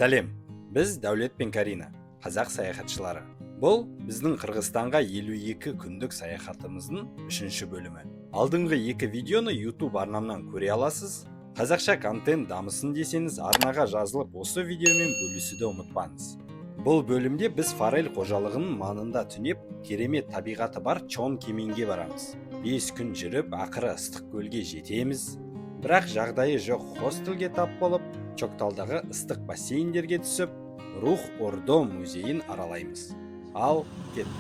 Сәлем, біз Дәулет пен Карина, қазақ саяхатшылары. Бұл біздің Қырғызстанға 52 күндік саяхатымыздың 3-ші бөлімі. Алдыңғы 2 видеоны YouTube арнамнан көре аласыз. Қазақша контент дамысын десеңіз, арнаға жазылып, осы видеомен бөлісуді ұмытпаңыз. Бұл бөлімде біз Форель қожалығының маңында түнеп, керемет табиғаты бар Чон кеменге барамыз. 5 күн жүріп, ақыры ыстық көлге жетеміз. Бірақ жағдайы жоқ хостелге тап болып, Чокталдағы ыстық бассейндерге түсіп, Рух Ордо музейін аралаймыз. Ал, кеттік.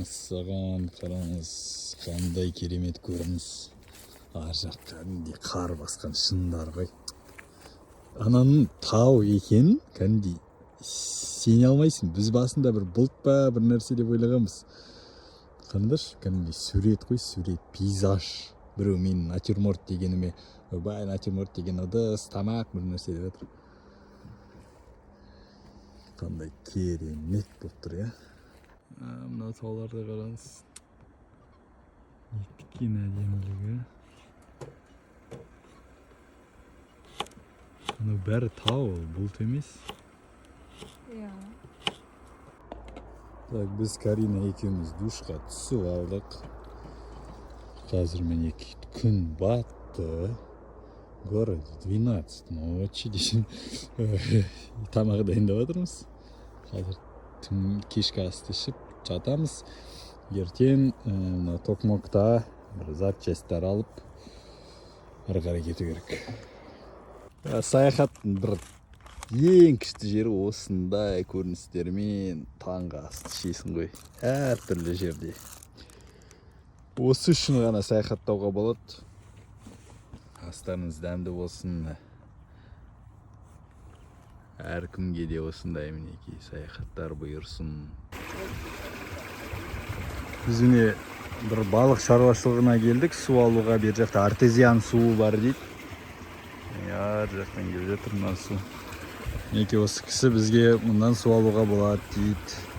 Саған қараңыз, қандай керемет көрініс. Ар жаққа кәдімгідей қар басқан шыңдар ғой. Ананың тау екен, кәдімгідей сене алмайсың. Біз басында бір бұлт па, бір нәрсе деп ойлағанбыз. Қандаш, кәдімгідей сурет қой, сурет, пейзаж. Біреу мен натюрморт дегеніме, ойбай натюрморт деген ыдыс, тамақ бір нәрсе деп жатыр. Қандай керемет болып тұр, я. Мына тауларды қараңыз. Неткен әдемілігі. Мұны бәрі тау, бұлт емес. Так, біз Карина екеуміз душқа түсіп алдық. Қазір мен күн батты. Город 12 ночи дейсің. Тамағы дайындап отырмыз. Қазір кешкі асты ішіп жатамыз. Ертең Токмокта бір запчастьтар алып ары қарай кету керек. Саяхаттың бір ең күшті жері осындай көріністермен таңғы асты ішесің ғой. Әр түрлі жерде. Осы үшін ғана саяхаттауға болады. Астарыңыз дәмді болсын. Әр кімге де осындай мінекей саяхаттар бұйырсын. Біз міне бір балық шаруашылығына келдік. Су алуға, бер жақта артезиан суы бар дейді. Ар жақтан келіп жатыр мына су. Мінекей осы кісі бізге мұндан су алуға болады дейді.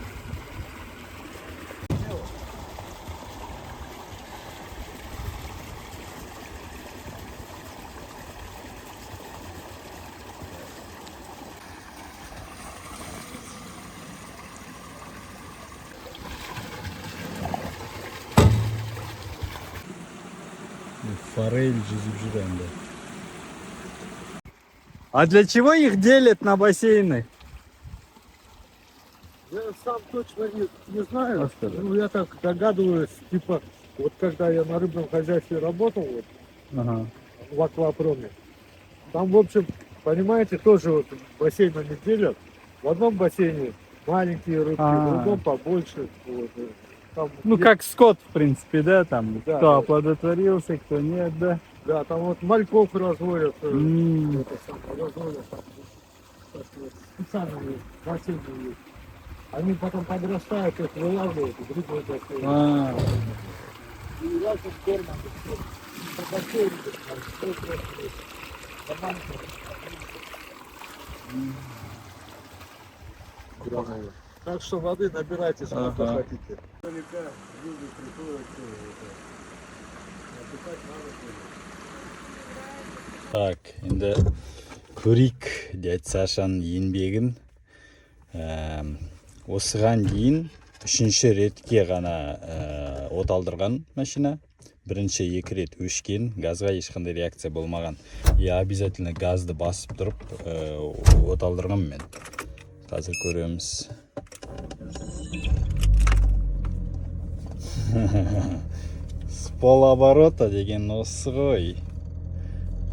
Форель жүзіп жүр енді. А для чего их делят на бассейны? Я сам точно не знаю. Ну, я так догадываюсь, типа, вот когда я на рыбном хозяйстве работал, вот, в аквапроме, там, в общем, понимаете, тоже вот бассейнами делят. В одном бассейне маленькие рыбки, в другом побольше. Вот, там, Ну, как скот, в принципе, да, там, Да, кто да. оплодотворился, кто нет, да. да, там вот мальков разводят, это самое, разводят, там, специальные бассейны есть. Они потом подрастают, их вылавливают, и другой бассейн. И разным кормом, по бассейну, так что воды набирайте, сколько хотите. Так, енді көрейік дядь Сашаның еңбегін. Осыған дейін 3-ші ретке ғана оталдырған машина. Бірінші 2 рет өшкен, газға ешқандай реакция болмаған. Обязательно газды басып тұрып оталдырған мен. Қазір көреміз. С полоборота деген осы ғой.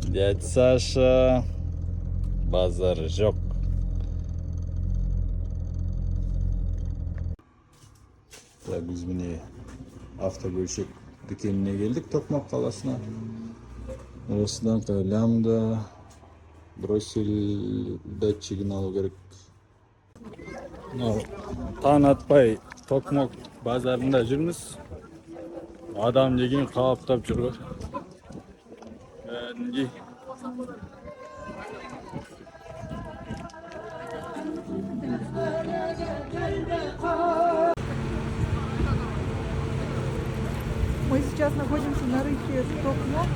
Дядь Саша, базар жоқ. Біз міне автобөлшек дүкеніне келдік, Токмок қаласына. Осыдан лямда бросиль датчигін алу керек. Таң атпай Токмок базарында жүрміз. Адам деген қаптап жүр ғой. Мы сейчас находимся на рынке Токмок.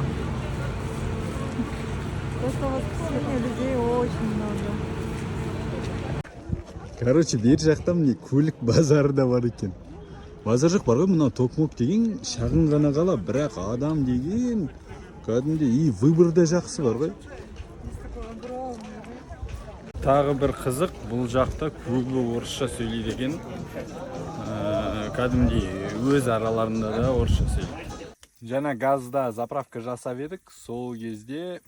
Просто вот сегодня людей очень много. Короче, бер жақта міне көлік базары да бар екен. Базар жоқ бар ғой, мына Токмок деген шағын ғана қала, бірақ адам деген кәдімгідей и выбор да жақсы бар ғой. Тағы бір қызық, бұл жақта көбі орысша сөйлейді екен. Кәдімгідей өз араларында да орысша сөйлейді. Жаңа газда заправка жасап едік, сол кезде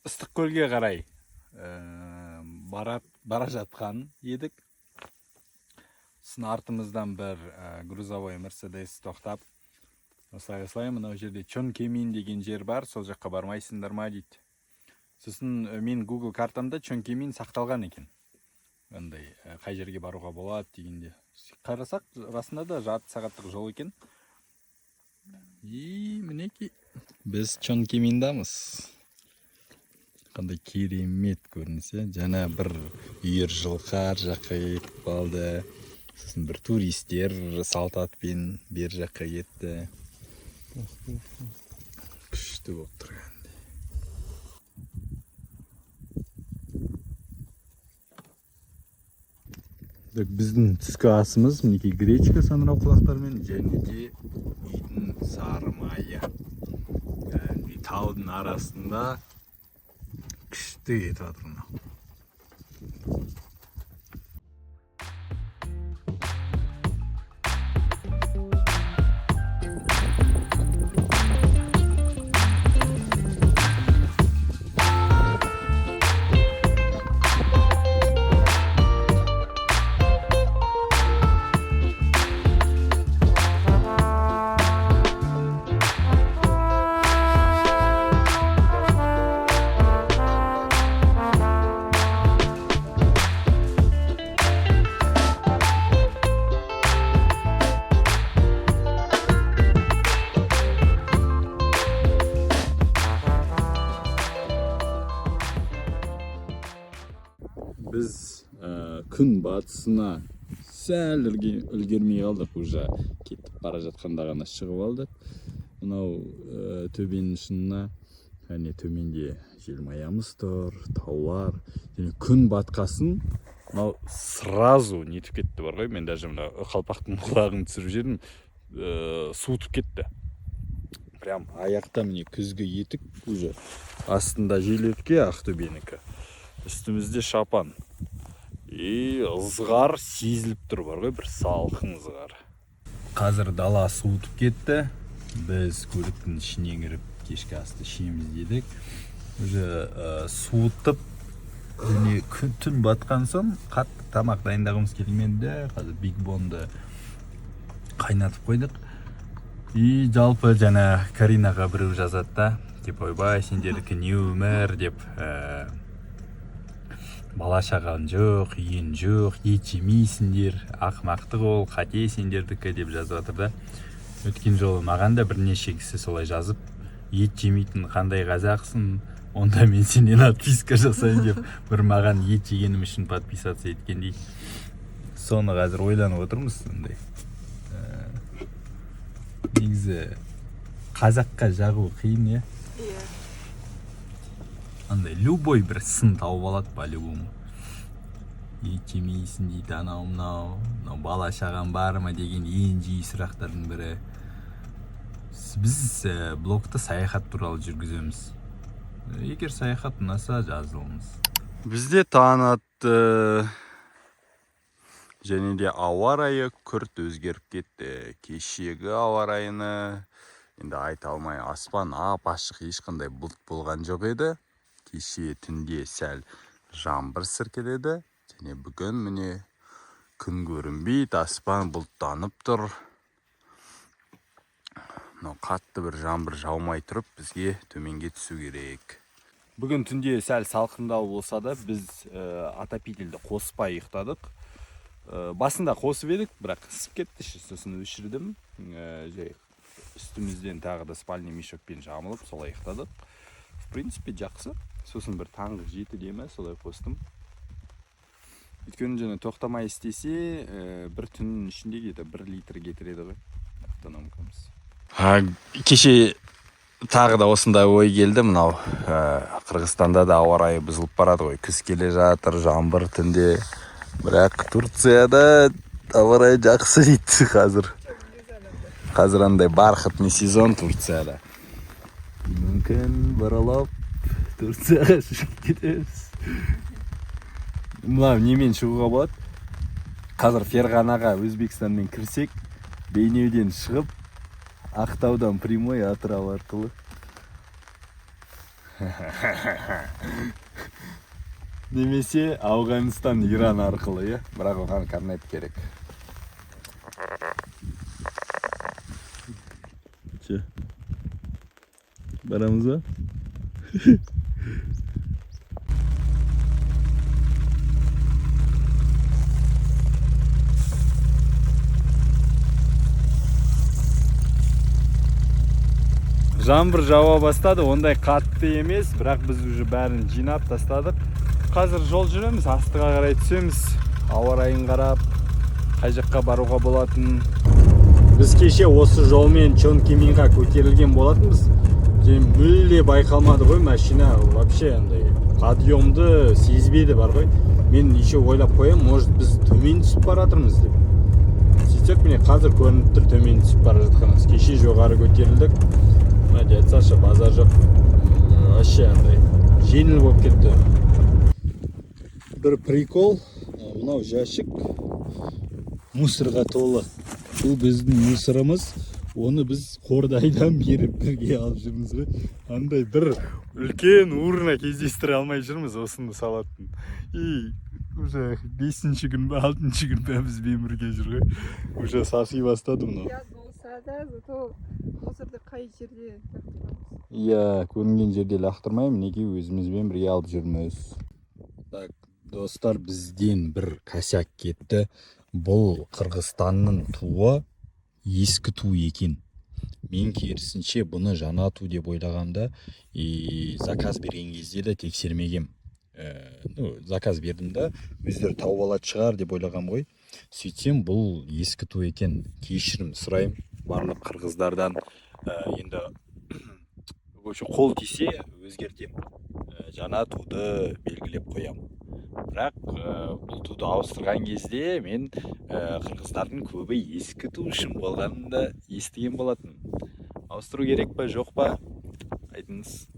ыстық көлге қарай бара жатқан едік. Сосын артымыздан бір грузовой Мерседес тоқтап, осылай мынау жерде Чон Кемин деген жер бар, сол жаққа бармайсыңдар ма дейді. Сосын мен Google картамда Чон Кемин сақталған екен. Ондай қай жерге баруға болады дегенде. Қарасақ, расында да жарты сағаттық жол екен. И мінекей, біз Чон Кеминдамыз. Қандай керемет көрінсе, жаңа бір үйір жылқар жаққа кетіп қалды. Сосын бір туристер салт атпен бер жаққа кетті. Күшті болып тұрғандай. Біздің түскі асымыз мінекей гречка саңырау құлақтармен және де үйдің сары майы. Таудың арасында күшті кетіп жатыр мынау. Біз күн батысына сәл үлгермей қалдық, уже кетіп бара жатқанда ғана шығып алдық. Мынау төбенің шыңына, төменде желмаямыз тұр, таулар, және күн батқасын мынау сразу нетіп кетті бар ғой. Мен даже мына қалпақтың құлағын түсіріп жерім суытып кетті. Прям аяқта міне күзгі етік уже астында желетке Ақтөбенікі. Үстімізде шапан. И ызғар сезіліп тұр бар ғой, бір салқын ызғар. Қазір дала суытып кетті. Біз көліктің ішіне кіріп кешкі асты ішеміз дедік. Уже суытып, және түн батқан соң қатты тамақ дайындағымыз келмеді. Қазір Биг Бонды қайнатып қойдық. И жалпы жаңа Каринаға біреу жазады да, деп ойбай, сендердікі не өмір деп, бала шаған жоқ, үйін жоқ, ет жемейсіңдер, ақымақтық ол, қате сендердікі деп жазып жатыр да. Өткен жолы маған да бірнеше кісі солай жазып, ет жемейтін қандай қазақсың, онда мен сенен подписка жасайын деп, бір маған ет жегенім үшін подписаться еткен дейді. Соны қазір ойланып отырмыз. Негізі қазаққа жағу қиын, е? Иә. Андай любой бір сын тауып алады по-любому. Ет жемейсің дейді, анау, бала шаған бар ма деген ең жиі сұрақтардың бірі. Біз блогта саяхат туралы жүргіземіз. Егер саяхат ұнаса, жазылыңыз. Бізде таң атты. Және де ауа райы күрт өзгеріп кетті. Кешегі ауа райыны енді айта алмай, аспан ап-ашық, ешқандай бұлт болған жоқ еді. Кеше түнде сәл жаңбыр сіркеледі. Және бүгін міне күн көрінбейді, аспан бұлттанып тұр. Қатты бір жаңбыр жаумай тұрып, бізге төменге түсу керек. Бүгін түнде сәл салқындау болса да, біз отопительді қоспай ұйықтадық. Басында қосып едік, бірақ ысып кетті, сосын өшірдім. Үстімізден тағы да спальный мешокпен жамылып, солай ұйықтадық. В принципе, жақсы. Сосын бір таңғы 7-де ме солай қостым. Өйткені жаңа тоқтамай істесе, бір түннің ішінде 1 литр кетіреді ғой. Автономкамыз. Кеше тағы да осындай ой келді. Мынау Қырғызстанда да ауа райы бұзылып барады ғой. Күз келе жатыр, жаңбыр түнде. Бірақ Турцияда ауа райы жақсы дейді қазір. Қазір андай бархатный сезон Турцияда. Мүмкін бұралып Турцияға шығып кетеміз. Мынау немен шығуға болады? Қазір Ферғанаға Өзбекстанмен кірсек, Бейнеуден шығып, Ақтаудан прямой Атырау арқылы. Немесе Ауғанстан, Иран арқылы, бірақ оған карнет керек. Барамыз ба? Жаңбыр жауа бастады, ондай қатты емес, бірақ біз уже бәрін жинап тастадық. Қазір жол жүреміз, астыға қарай түсеміз, ауа райын қарап, қай жаққа баруға болатын. Біз кеше осы жолмен Чонкиминға көтерілген болатынбыз. Мүлде байқалмады ғой, машина вообще андай подъемды сезбеді бар ғой. Мен еще ойлап қоям, может біз төмен түсіп баратырмыз деп. Сөйтсек, міне қазір көрініп тұр төмен түсіп бара жатқанымыз. Кеше жоғары көтерілдік. Дядя Саша базар жоқ. Вообще андай жеңіл болып кетті. Бір прикол, мынау жәшік мусорға толы. Бұл біздің мусорымыз. Оны біз Қордайдан беріп бірге алып жүрміз ғой. Андай бір үлкен урна кездестіре алмай жүрміз осыны салатын. И уже 5-ші күн бе, 6-ші күн бе бізбен бірге жүр ғой. Уже саси бастады мынау. Зато мусорды қай жерде лақтырамыз? Иә, көрінген жерде лақтырмаймын, неге өзімізбен бірге алып жүрміз. Так, достар, бізден бір косяк кетті. Бұл Қырғызстанның туы ескі ту екен. Мен керісінше бұны жаңа ту деп ойлағанда, заказ берген кезде де тексермегем. Заказ бердім да, өздері тауып алады шығар деп ойлағам ғой. Сөйтсем, бұл ескі ту екен. Кешірім сұрайым. Барлық қырғыздардан енді қол тисе өзгертем. Жаңа туды белгілеп қоям. Бірақ бұл туды ауыстырған кезде мен қырғыздардың көбі ескі ту үшін болғанында естіген болатын. Ауыстыру керек па, жоқ па? Айтыңыз.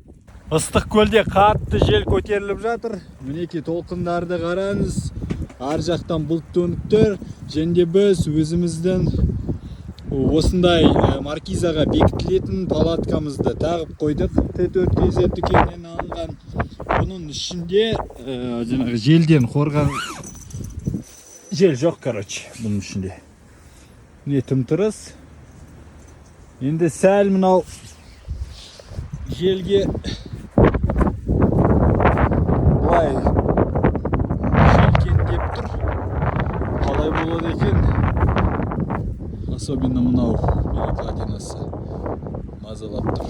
Ыстық көлде қатты жел көтеріліп жатыр. Мінеки толқындарды қараңыз. Ар жақтан бұлт төніп тұр. Және біз өзіміздің осындай маркизаға бекітілетін палаткамызды тағып қойдық. Т4KZ дүкенінен алынған. Оның ішінде желден қорған жел жоқ, короче, бұның ішінде. Не тым-тырыс. Енді сәл мынау желге бұлай желкен деп тұр. Қалай болады екен? Особенно мынау перекладинасы мазалап тұр.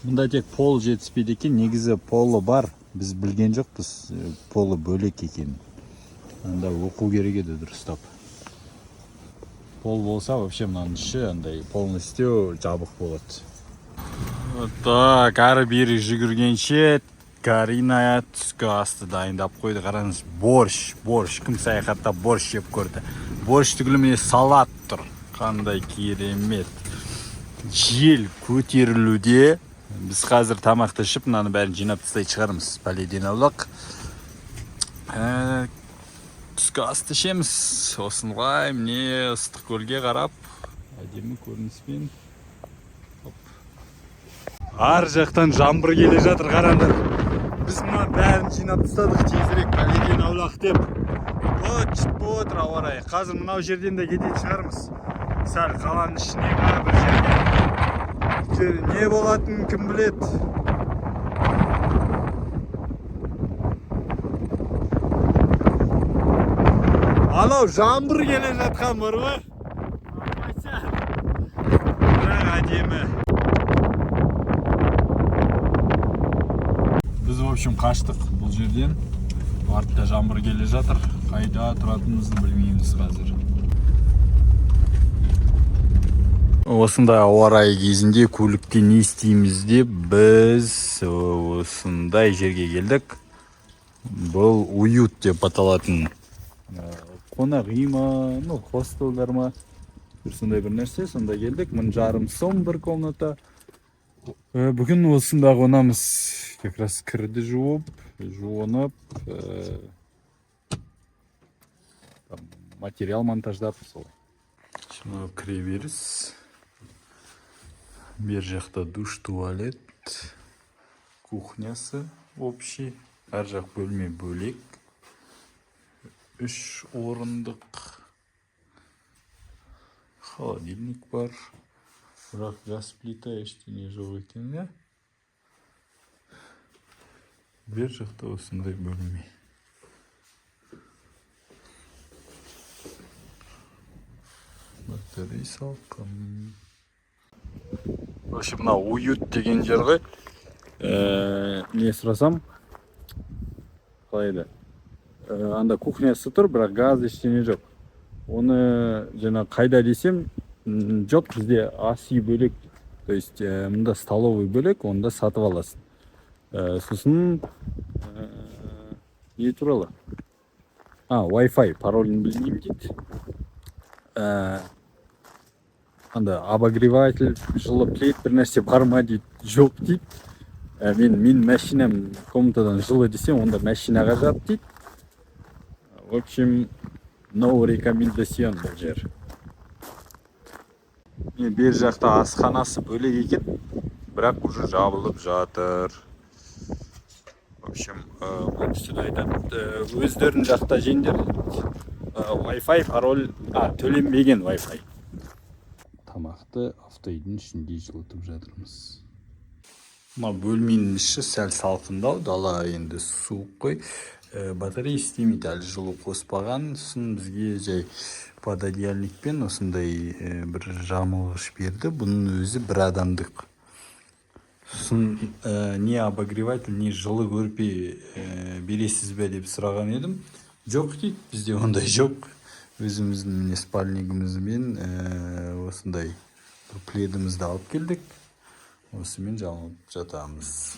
Мұнда тек пол жетіспейді екен, негізі полы бар. Біз білген жоқпыз, полы бөлек екен. Анда оқу керек еді дұрыстап. Пол болса, вообще мынаның іші андай полностью жабық болады. Так, ары бері жүгіргенше Карина түскі асты дайындап қойды. Қараңыз, борщ. Кім саяхатта борщ жеп көрді. Борщ түгілі міне салат тұр. Қандай керемет. Жел көтерілуде. Біз қазір тамақты ішіп, мынаны бәрін жинап тастай шығармыз. Полиэтиленовый. Түскі асты ішеміз. Осындай міне ыстық көлге қарап, әдемі көрініспен. Ар жақтан жаңбыр келе жатыр, қараңдар. Біз мұны бәрін жинап тастадық, тезірек полиэтиленовый деп. Бөт ауа райы. Қазір мынау жерден де кететін шығармыз. Сәл қаланың ішіне ғана бір жерге. Не болатын кім білет. Анау жаңбыр келе жатқан бар ғой. Бірақ әдемі. Біз, в общем, қаштық бұл жерден. Артта жаңбыр келе жатыр. Қайда тұратынымызды білмейміз қазір. Осындай ауа райы кезінде көлікте не істейміз деп біз осындай жерге келдік. Бұл уют деп аталатын қонақ үй ма, хостелдар ма, сондай бір нәрсе. Сонда келдік. 1,5 сом бір комната. Бүгін осында қонамыз. Как раз кірді жуынып, материал монтаждап солай. Şimdi кіре беріс. Бер жақта душ, туалет, кухнясы общий. Әр жақ бөлме бөлек. 3 орындық. Холодильник бар. Бірақ газ плита ештеңе жоқ екен, ja? Бер жақта осындай бөлме. Батарея салқын. В общем, мына уют деген жер ғой. Не сұрасам? Қалай еді? Анда кухнясы тұр, бірақ газ ештеңе жоқ. Оны жаңа қайда десем, жоқ, бізде ас үй бөлек. То есть, мұнда столовый бөлек, онда сатып аласың. Сосын не туралы? Wi-Fi паролін білмеймін дейді. Анда обогреватель, жылы плит бір нәрсе бар ма дейді. Жоқ дейді. Мен машинам комнатадан жылы десем, онда машинаға жат дейді. В общем, no recommendation бұл жер. Бер жақта асханасы бөлек екен, бірақ уже жабылып жатыр. В общем, бұл кісі айтады, өздерін жақта жеңдер. Wi-Fi пароль, төленбеген Wi-Fi. Тамақты автоүйдің ішінде жылытып жатырмыз. Мына бөлменің іші сәл салқындау, дала енді суық қой. Батарея істемейді, әлі жылу қоспаған. Сосын бізге жай пододеяльникпен осындай бір жамылғыш берді. Бұның өзі бір адамдық. Сосын не обогреватель, не жылы көрпе бересіз бе деп сұраған едім. Жоқ дейді, бізде ондай жоқ. Өзіміздің спальнигімізбен осындай пледімізді алып келдік. Осымен жалынып жатамыз.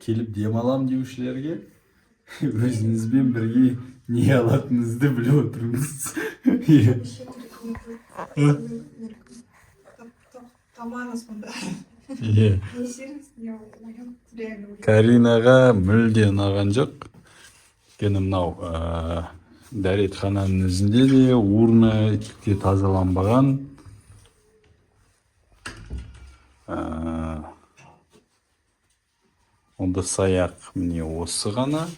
Келіп демалам деушілерге өзіңізбен бірге не алатынызды біліп отырыңыз. Каринаға мүлде ұнаған жоқ. Өйткені мынау дәретхананың өзінде де урна тазаланбаған. Онда саяқ міне осы ғана.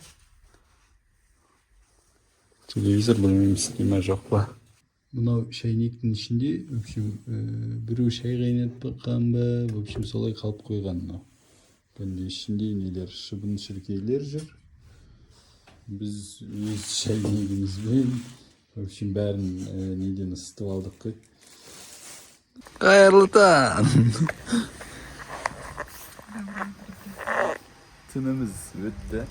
Телевизор білмеймін істей ме жоқ па. Мынау шайнектің ішінде, в общем, біреу шай қайнатып баққан ба, в общем, солай қалып қойған. Бұнда ішінде нелер, шыбын шіркейлер жүр. Біз өз шайнегімізбен, в общем, бәрін неден ысытып алдық қой. Қайырлы таң! Түніміз өтті.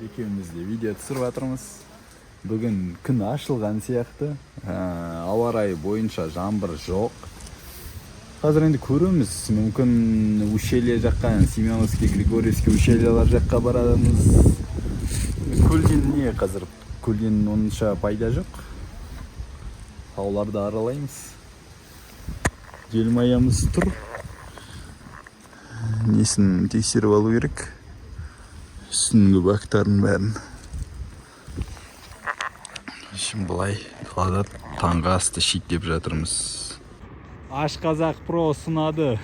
Екеуміз де видео түсіріп жатырмыз. Бүгін күн ашылған сияқты. Ауа райы бойынша жаңбыр жоқ. Қазір енді көреміз. Мүмкін ущелье жаққа, Семеновский, Григорьевский ущельялар жаққа барамыз. Көлден не қазір? Көлден онша пайда жоқ. Тауларды аралаймыз. Желмаямыз тұр. Несін тексеріп алу керек. Үстіңгі бактарын бәрін. Şimdi бұлай қалада таңғы асты шиттеп жатырмыз. Ашқазақ Про ұсынады.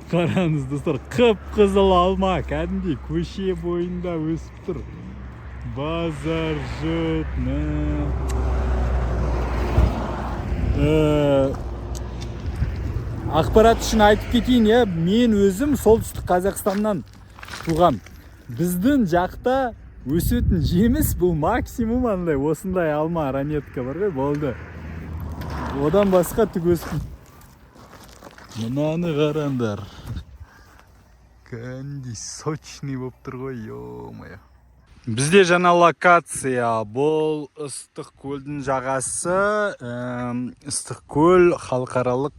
Қараңыз достар, қып-қызыл алма кәдімгідей көше бойында өсіп тұр. Базар жұртны. Ақпарат үшін айтып кетейін, мен өзім солтүстік Қазақстаннан туғам. Біздің жақта өсетін жеміс бұл максимум андай осындай алма ранетка бар ғой, болды. Одан басқа түк өспейді. Мынаны қараңдар. Кәнди сочный болып тұр ғой, ё-моё. Бізде жаңа локация, бұл Ыстықкөлдің жағасы, Ыстықкөл халықаралық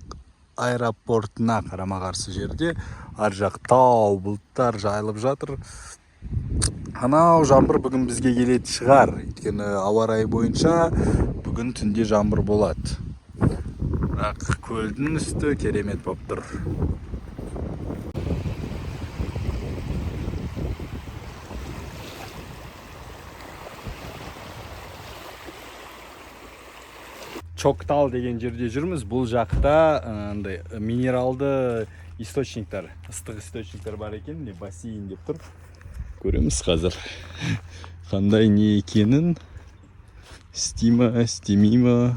аэропортына қарама-қарсы жерде. Ар жақ тау, бұлттар жайылып жатыр. Анау жаңбыр бүгін бізге келетін шығар, өйткені ауа райы бойынша бүгін түнде жаңбыр болады. Бірақ көлдің үсті керемет болып тұр. Чоктал деген жерде жүрміз. Бұл жақта минералды источниктар, ыстық источниктар бар екен, бассейн деп тұр. Көреміз қазір. Қандай не екенін, істейма, істемейма.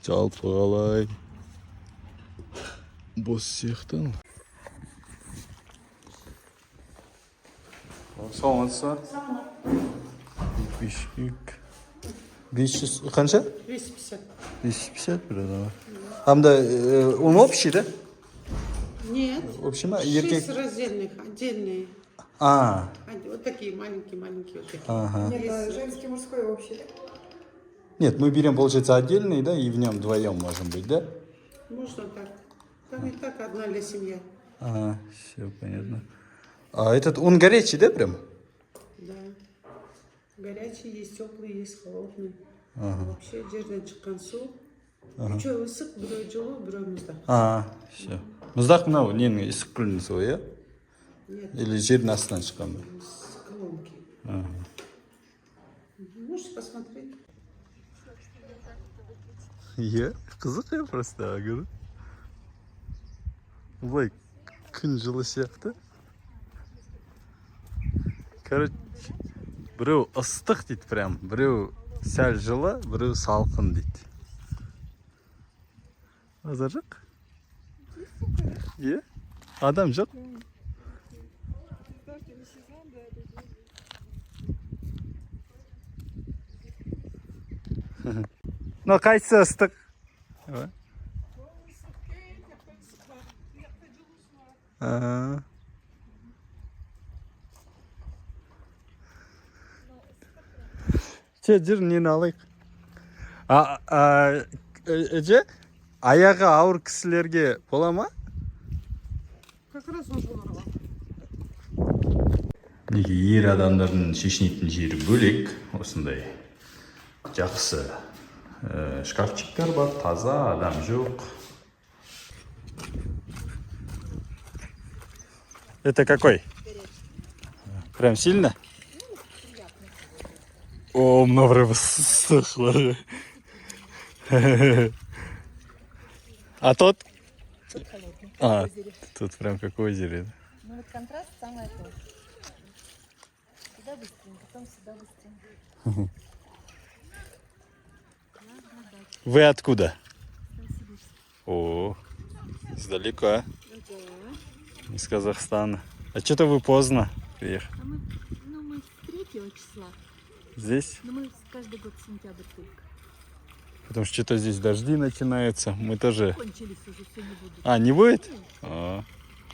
Жалпы қалай. Бос сияқты. Саламатсыз. 500 қанша? 250. 250 бір адам. Хамда он общий, да? Нет. Общий ма? 6 раздельных, отдельные. Вот такие маленькие вот такие. Ага. Нет, женский, мужской общий. Нет, мы берем, получается, отдельный, да, и в нем вдвоем можем быть, да? Можно так. Там и так одна для семьи. Ага, все понятно. А этот, он горячий, да, прям? Да. Горячий есть, теплый есть, холодный. Вообще жерден шыққан су. Үшеуі ысық, біреуі жылы, біреуі мұздақ. Все. Мұздақ мынау ненің ысық көлдің суы, иә? Нет. Или жердің астынан шыққан ба? С колонки. Можете посмотреть. Иә, қызық я просто говорю. Былай күн жылы сияқты. Короче, біреу ыстық дейді прям, біреу сәл жылы, біреу салқын дейді. Азар жоқ? Иә? Адам жоқ? Но қайсы ыстық? Жүр, нені алайық? Әже, аяғы ауыр кісілерге бола ма? Как раз оларға. Неге ер адамдардың шешінетін жері бөлек, осындай жақсы шкафчиктар бар, таза, адам жоқ. Это какой? Прям сильно? О, много прям ссыхло. А тот? Тут холодный. Тут прям как озеро. Ну вот контраст самое то. Сюда быстренько, потом сюда быстренько. Вы откуда? О, издалека. Из Казахстана. А что-то вы поздно приехали. Мы с 3 числа. Здесь? Но мы каждый год сентябрь только. Потому что что-то здесь дожди начинаются. Мы тоже... Кончились уже, все не будут. А, не будет? Все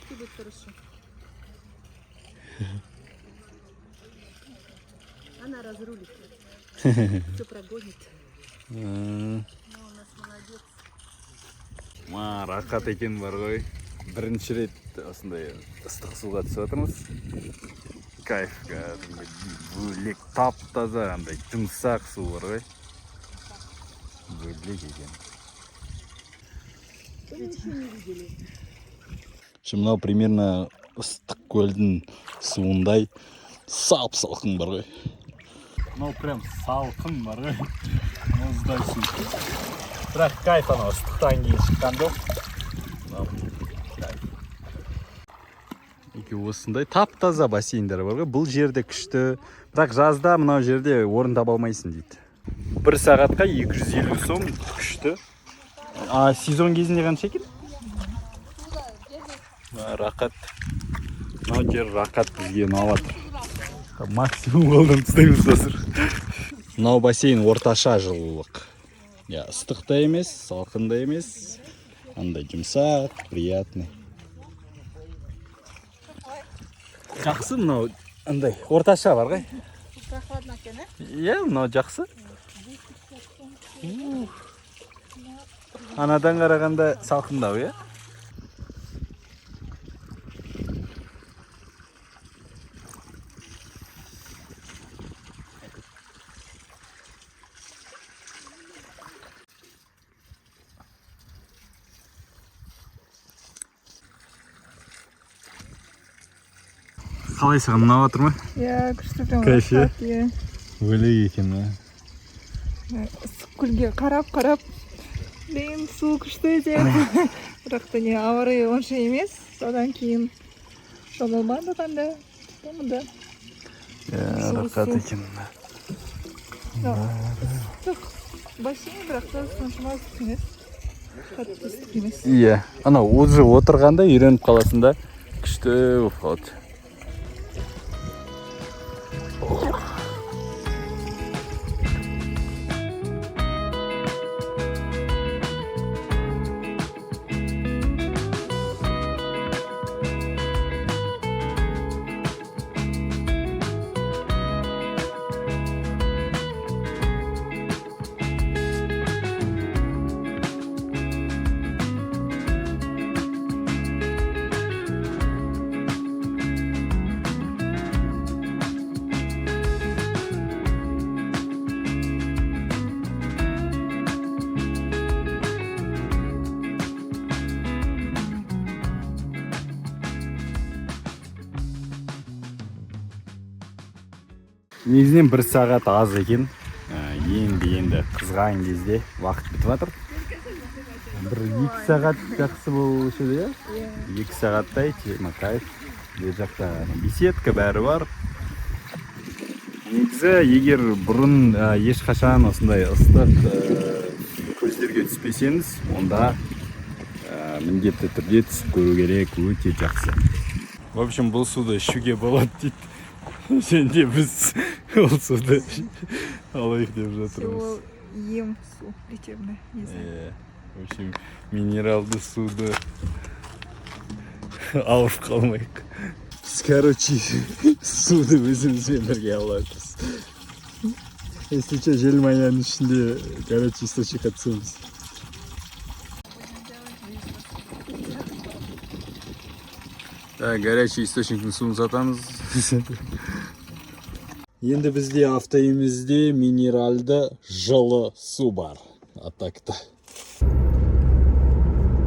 будет хорошо. Она разрулит. Все прогонит. Ну, у нас молодец. Рақат екен бар ғой. Бірінші рет осындай ыстық суға түсіп жатырмыз. Кайф, бөлек тап-таза, андай жұмсақ су бар ғой. Бөлек екен. Мынау примерно Ыстықкөлдің суындай сап-салқын бар ғой. Мынау прям салқын бар ғой. Мұздай су. Бірақ кайф анау ыстықтан кейін шыққан жоқ. Осындай тап-таза бассейндер бар ғой. Бұл жерде күшті. Бірақ жазда мынау жерде орын таба алмайсың дейді. 1 сағатқа 250 сом күшті. А сезон кезінде қанша екен? Рақат. Мынау жер рақат бізге ұнап жатыр. Максимум қолдан ұстаймыз қазір. Мынау бассейн орташа жылулық. Я ыстық та емес, салқын да емес. Андай жұмсақ, приятный. Жақсы мынау андай орташа бар ғой. Прохладно екен, Иә, мынау жақсы. Анадан қарағанда салқындау, иә? Қалай саған ұнап жатыр ма? Я күшті прям Кайф, иә? рахат, иә. Бөлек екен, ба? Көлге қарап блин, су күшті деп бірақ та не ауа райы онша емес. Содан кейін шомылмады қанда да Рақат екен. ыстық бассейн, бірақ та соншама ыстық емес, қатты ыстық емес. Иә, анау уже отырғанда үйреніп қаласың да, күшті болып қалады. Негізінен 1 сағат аз екен. Енді қызған кезде уақыт бітіп жатыр. 1-2 сағат жақсы болушы еді, иә? 2 сағаттай тема кайф. Бұл жақта беседка бәрі бар. Негізі, егер бұрын ешқашан осындай ыстық көздерге түспесеңіз, онда міндетті түрде түсіп көру керек, өте жақсы. В общем, бұл суды ішуге болады дейді. Және біз ол суды алайық деп жатырмыз. Ол ем су лечебный, не знаю. В общем, минералды суды ауырып қалмайық. Біз, короче, суды өзімізбен бірге алатыз. Если что, желмаяның ішінде, короче, источникқа түсеміз. Горячий источниктің суын сатамыз. Енді бізде автоемізде минералды жылы су бар. Атакта.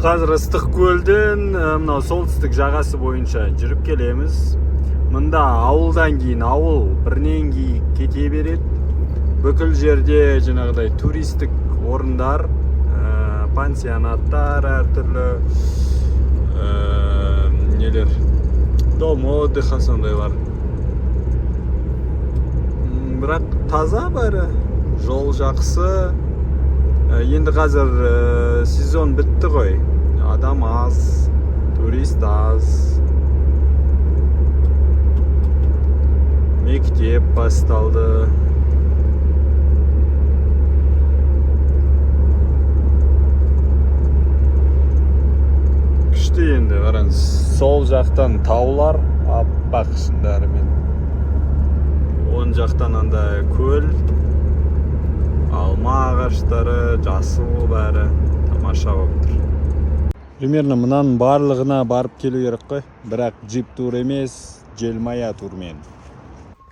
Қазір ыстық көлдің мынау солтүстік жағасы бойынша жүріп келеміз. Мында ауылдан кейін ауыл бірінен кейін кете береді. Бүкіл жерде жаңағыдай туристік орындар, пансионаттар, әртүрлі нелер, дом отдыха сондайлар. Бірақ таза бәрі, жол жақсы. Енді қазір сезон бітті ғой. Адам аз, турист аз. Мектеп басталды. Күшті енді, қараңыз, сол жақтан таулар, аппақ шындарымен. Он жақтан анда көл, алма ағаштары, жасыл бәрі тамаша болып тұр. Примерно мынаның барлығына барып келу керек қой, бірақ джип тур емес, желмая турмен.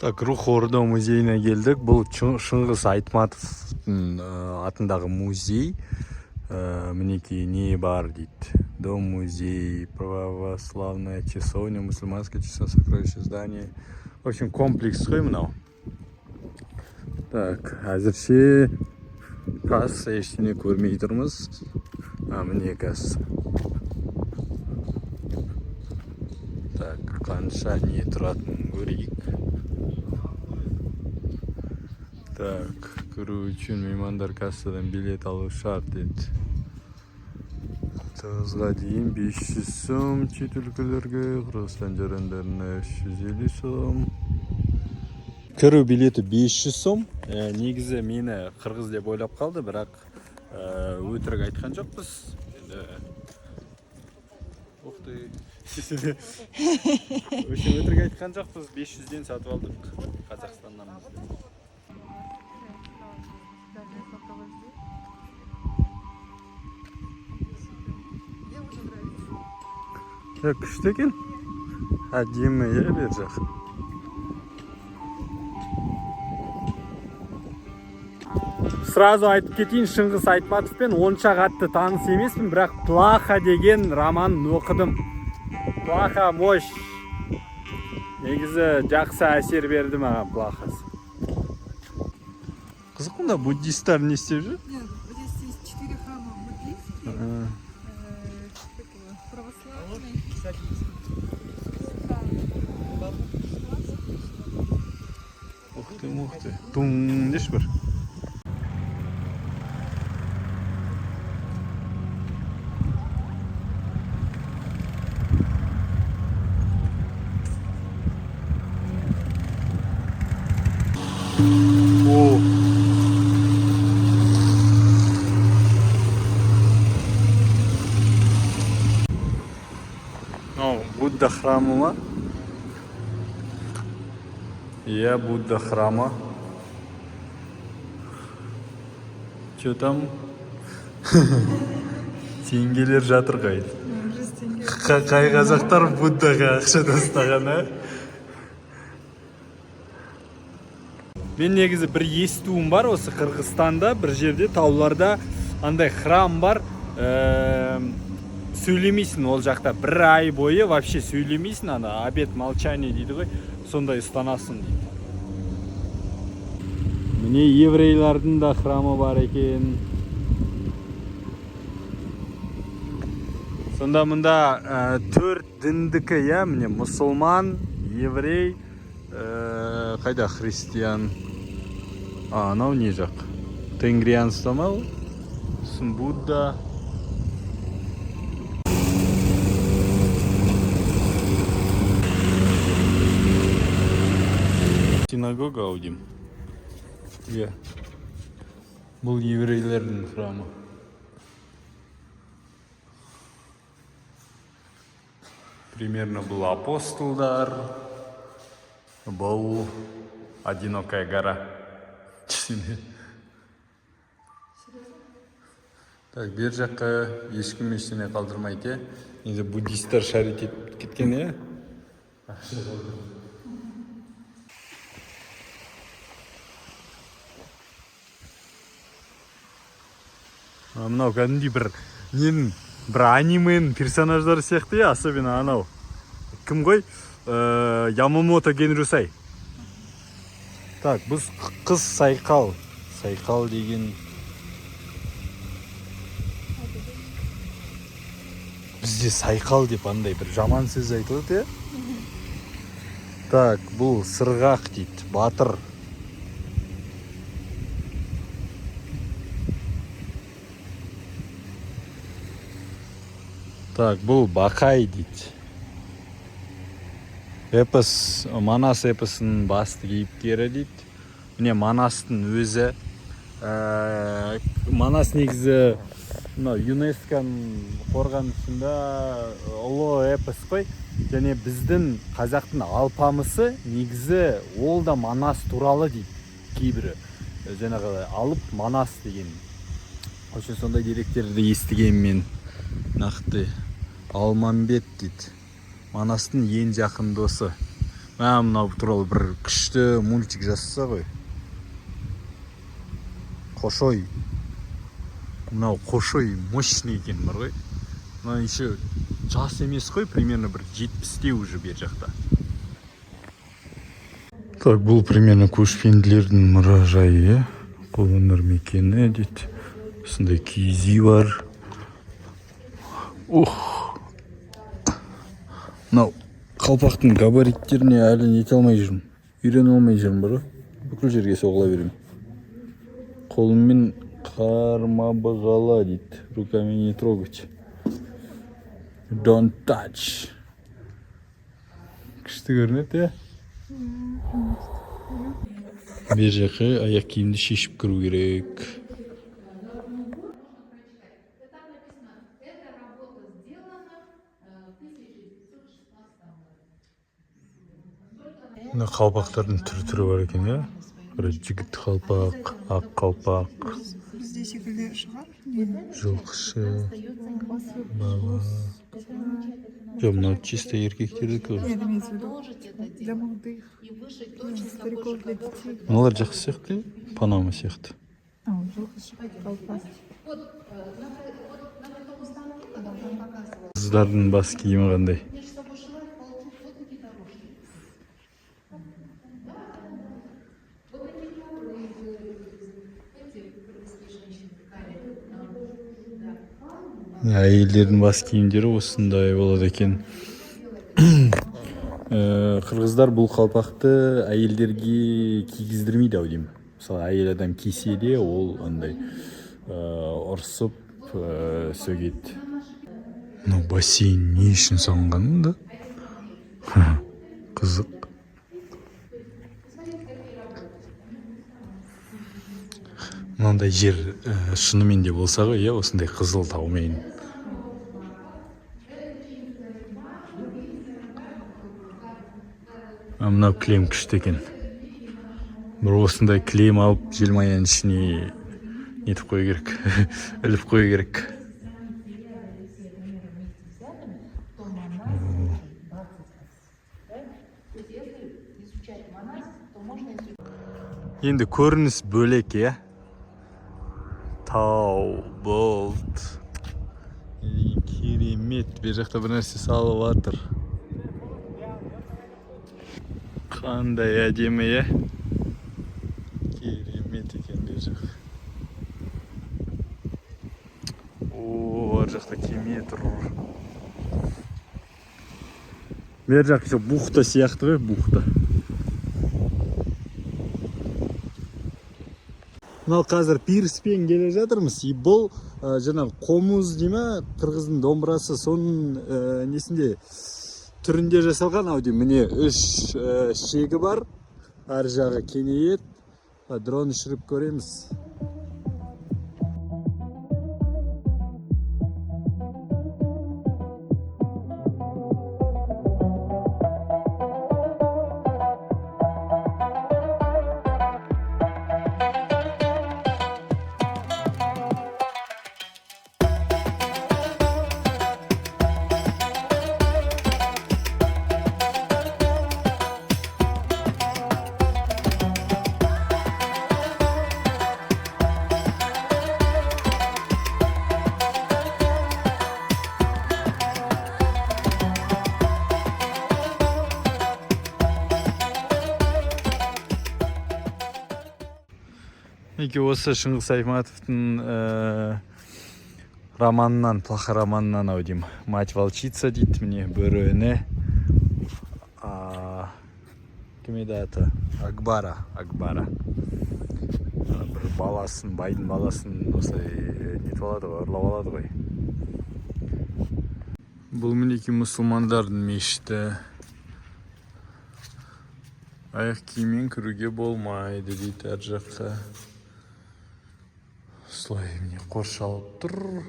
Так, Рух Орда музейіне келдік. Бұл Шыңғыс Айтматовтың атындағы музей. Мінеки не бар дейді. Дом музей, православная часовня, мусульманское часовня, сокровище здание. В общем, комплекс қой мынау. Так, әзірше касса ештеңе көрмей тұрмыз. Міне касса. Так, қанша не тұратынын көрейік. Так, кіру үшін меймандар кассадан билет алу шарт еді. Тығызға дейін 500 сом, чет өлкөлөргө, Кыргызстан жарандарына 350 сом. Кіру билеті 500 сом. Негізі мені қырғыз деп ойлап қалды, бірақ өтірік айтқан жоқпыз. Ух ты. Өтірік айтқан жоқпыз, 500-ден сатып алдық Қазақстаннан. Күшті екен. Әдемі бер жақ. Сразу айтып кетейін, Шыңғыс Айтматовпен онша қатты таныс емеспін, бірақ Плаха деген романын оқыдым. Плаха мощ. Негізі жақсы әсер берді маған Плахасы. Қызық, мұнда буддисттар не істеп жүр? Нет, здесь есть 4 храма буддийские, православный. Ух ты. Тум деш бір. Будда храмы ма? Я Будда храма. Че там? Теңгелер жатыр қайд. Қай қазақтар Буддаға ақша тастаған, а? Мен негізі бір естуім бар, осы Қырғызстанда бір жерде тауларда андай храм бар. Сөйлемейсің ол жақта, бір ай бойы вообще сөйлемейсің, ана обет молчания дейді ғой, сондай ұстанасың дейді. Міне еврейлардың да храмы бар екен. Сонда мұнда 4 діндікі, я, міне мұсылман, еврей, қайда христиан, анау не жақ? Тенгрианство ма ол? Сосын Будда. Синагога аудим. Бұл еврейлердің храмы. Примерно бұл апостолдар. Бұл одинокая гора. Так, бер жаққа ешкім ештеңе қалдырмайды. Енді буддисттер шарит етіп кеткен, е? Мынау кәдімгідей бір анименің персонаждары сияқты, особенно анау. Кім ғой? Ямамото Генрюсай. Так, біз қыз Сайқал. Сайқал деген... Бізде Сайқал деп андай бір жаман сөз айтылады, е? Так, бұл Сырғақ дейді, батыр. Так, бұл Бақай дейді. Эпос, Манас эпосының басты кейіпкері дейді. Міне Манастың өзі. Манас негізі ЮНЕСКО-ның қорғанысында ұлы эпос қой. Және біздің қазақтың алпамысы негізі ол да Манас туралы дейді. Кейбірі жаңағы алып Манас деген. Очень сондай деректерді естіген мен. Нақты Алманбет дейді. Манастың ең жақын досы. Мынау туралы бір күшті мультик жасаса ғой. Қошой. Мынау Қошой мощный екен бар ғой. Мынау еще жас емес қой, примерно бір 70-те уже бер жақта. Так, бұл примерно көшпенділердің мұражайы, қолөнер мекені дейді. Сондай киіз үй бар. Мынау қалпақтың габариттеріне әлі нете алмай жүрмін. Үйрене алмай жүрмін бар ғой. Бүкіл жерге соғыла беремін. Қолыммен қарма бағала дейді. Руками не трогать. Don't touch. Күшті көрінеді, я? Бер жаққа аяқ киімді шешіп кіру керек. Мына қалпақтардың түрі бар екен, я? Бір жігіт қалпақ, ақ қалпақ, Бізде секілді шығар. жылқышы, бала. Жоқ, мынау чисто еркектердікі ғой. Я имею в виду для молодых, для стариков, для детей. Мыналар жақсы сияқты, Панама сияқты. Жылқышы қалпақ. Қыздардың бас киімі қандай? Әйелдердің бас киімдері осындай болады екен. Қырғыздар бұл қалпақты әйелдерге кигіздірмейді ау деймін. Мысалы, әйел адам кисе де ол андай ұрсып сөгеді. Мынау бассейн не үшін салынған да? Қызық. Мынандай жер шынымен де болса ғой, иә, осындай қызыл таумен. Мынау кілем күшті екен. Бір осындай кілем алып желмаяның ішіне нетіп қой керек, іліп қой керек. Енді көрініс бөлек, е? Тау, болт. Керемет, бер жақта бір нәрсе салып жатыр. Қандай әдемі, е? Керемет екен бер жақ. Ар жақта кеме тұр. Бер жақ бухта сияқты ғой, бухта. Мынау қазір пирспен келе жатырмыз. И бұл жаңағы қомыз дейме, қырғыздың домбырасы, соның несінде түрінде жасалған ау деймін. Міне 3 шегі бар. Ар жағы кеңейеді. Дрон ұшырып көреміз. Неке осы Шыңғыс Айтматовтың романынан, плаха романынан ау деймін. Мать волчица дейді, міне бөріні. Кім еді аты? Акбара. Бір баласын, байдың баласын осылай нетіп алады ғой, ұрлап алады ғой. Бұл мінеки мұсылмандардың мешіті. Аяқ киіммен кіруге болмайды дейді әр жаққа. Слай мне қоршалып тұр.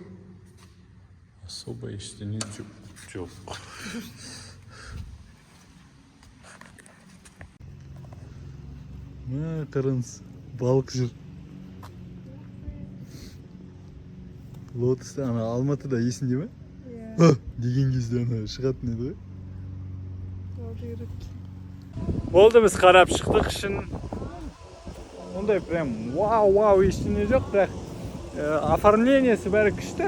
Особо ештеңе жоқ. Мә, қараңыз, балық жүр. Лотоста, ана Алматыда есінде ме? Иә. Деген кезде ана шығатын еді ғой. Жүйрік. Болды, біз қарап шықтық үшін. Ондай прям вау ештеңе жоқ, бірақ оформлениесі бәрі күшті.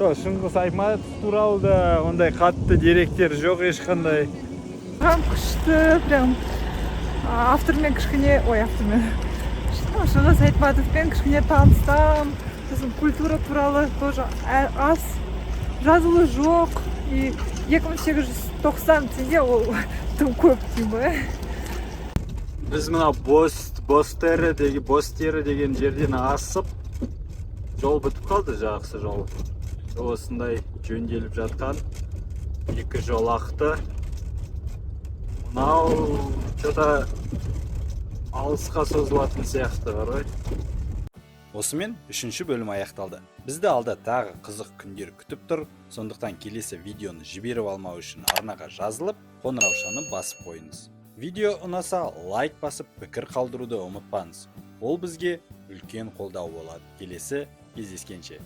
Шыңғыс Айтматов туралы да ондай қатты деректер жоқ ешқандай. Прям күшті, прям автормен кішкене, автормен. Шыңғыс Айтматовпен кішкене таныстам. Сосын культура туралы тоже аз жазылы жоқ. И 2890 теңге ол тым көп деймін. Біз мына Бостері деген жерден асып жол бүтүп калды, жакшы жол. Осындай жөнделип жаткан эки жол акты. Мынау чота алыска созулатын сыяктуу бар ғой. Осымен 3-ші бөлім аяқталды. Бізді алда тағы қызық күндер күтіп тұр. Сондықтан келесі видеоны жіберіп алмау үшін арнаға жазылып, қоңыраушаны басып қойыңыз. Видео ұнаса лайк басып, пікір қалдыруды ұмытпаңыз. Ол бізге үлкен қолдау болады. Келесі кездескенше.